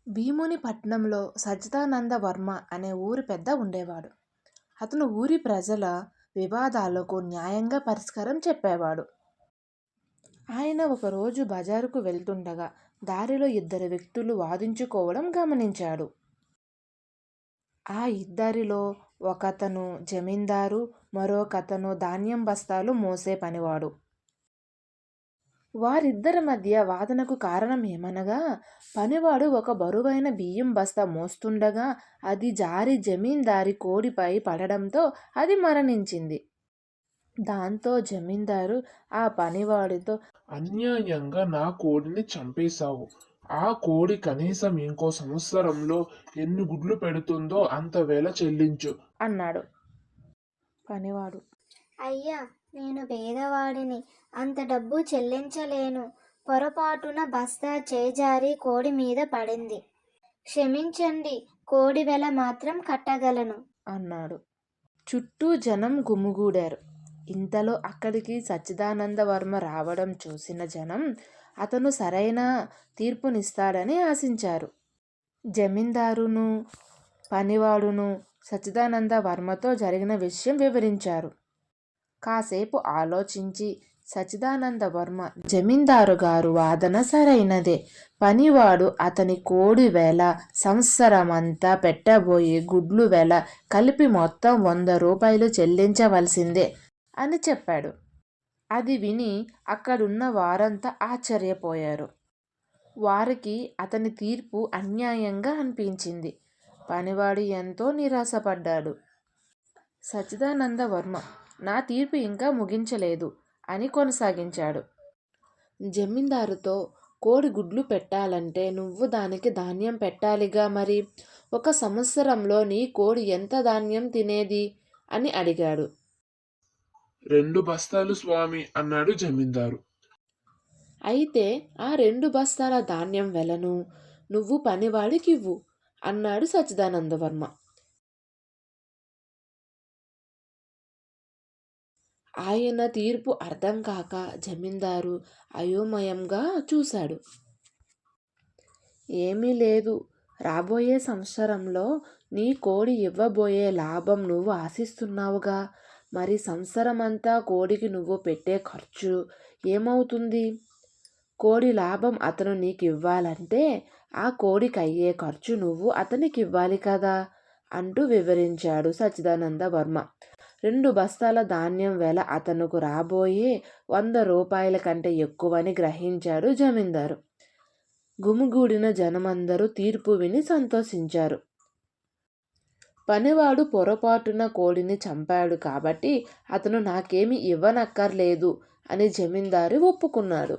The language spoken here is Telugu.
భీముని పట్నంలో సచ్చిదానంద వర్మ అనే ఊరి పెద్ద ఉండేవాడు. అతను ఊరి ప్రజల వివాదాలకు న్యాయంగా పరిష్కారం చెప్పేవాడు. ఆయన ఒకరోజు బజారుకు వెళ్తుండగా దారిలో ఇద్దరు వ్యక్తులు వాదించుకోవడం గమనించాడు. ఆ ఇద్దరిలో ఒకతను జమీందారు, మరొకతను ధాన్యం బస్తాలు మోసే పనివాడు. వారిద్దరి మధ్య వాదనకు కారణం ఏమనగా, పనివాడు ఒక బరువైన బియ్యం బస్తా మోస్తుండగా అది జారి జమీందారి కోడిపై పడడంతో అది మరణించింది. దాంతో జమీందారు ఆ పనివాడితో, అన్యాయంగా నా కోడిని చంపేశావు. ఆ కోడి కనీసం ఇంకో సంవత్సరంలో ఎన్ని గుడ్లు పెడుతుందో అంత వేల చెల్లించు అన్నాడు. పనివాడు, అయ్యా, నేను పేదవాడిని, అంత డబ్బు చెల్లించలేను. పొరపాటున బస్తా చేజారి కోడి మీద పడింది. క్షమించండి, కోడి వెల మాత్రం కట్టగలను అన్నాడు. చుట్టూ జనం గుమిగూడారు. ఇంతలో అక్కడికి సచ్చిదానంద వర్మ రావడం చూసిన జనం అతను సరైన తీర్పునిస్తాడని ఆశించారు. జమీందారును, పనివాడును సచ్చిదానంద వర్మతో జరిగిన విషయం వివరించారు. కాసేపు ఆలోచించి సచ్చిదానంద వర్మ, జమీందారు గారు వాదన సరైనదే. పనివాడు అతని కోడి వేల, సంవత్సరమంతా పెట్టబోయే గుడ్లు వేల కలిపి మొత్తం 100 రూపాయలు చెల్లించవలసిందే అని చెప్పాడు. అది విని అక్కడున్న వారంతా ఆశ్చర్యపోయారు. వారికి అతని తీర్పు అన్యాయంగా అనిపించింది. పనివాడు ఎంతో నిరాశపడ్డాడు. సచ్చిదానంద వర్మ, నా తీర్పు ఇంకా ముగించలేదు అని కొనసాగించాడు. జమీందారుతో, కోడి గుడ్లు పెట్టాలంటే నువ్వు దానికి ధాన్యం పెట్టాలిగా, మరి 1 సంవత్సరంలో నీ కోడి ఎంత ధాన్యం తినేది అని అడిగాడు. 2 బస్తాలు స్వామి అన్నాడు జమీందారు. అయితే ఆ 2 బస్తాల ధాన్యం వెలను నువ్వు పనివాడికివ్వు అన్నాడు సచ్చిదానంద వర్మ. ఆయన తీర్పు అర్థం కాక జమీందారు అయోమయంగా చూశాడు. ఏమీ లేదు, రాబోయే సంవత్సరంలో నీ కోడి ఇవ్వబోయే లాభం నువ్వు ఆశిస్తున్నావుగా, మరి సంవత్సరమంతా కోడికి నువ్వు పెట్టే ఖర్చు ఏమవుతుంది? కోడి లాభం అతను నీకు ఇవ్వాలంటే ఆ కోడికి అయ్యే ఖర్చు నువ్వు అతనికి ఇవ్వాలి కదా అంటూ వివరించాడు సచ్చిదానంద వర్మ. 2 బస్తాల ధాన్యం వెల అతనుకు రాబోయే 100 రూపాయల కంటే ఎక్కువని గ్రహించాడు జమీందారు. గుమిగూడిన జనమందరూ తీర్పు విని సంతోషించారు. పనివాడు పొరపాటున కోడిని చంపాడు కాబట్టి అతను నాకేమీ ఇవ్వనక్కర్లేదు అని జమీందారు ఒప్పుకున్నాడు.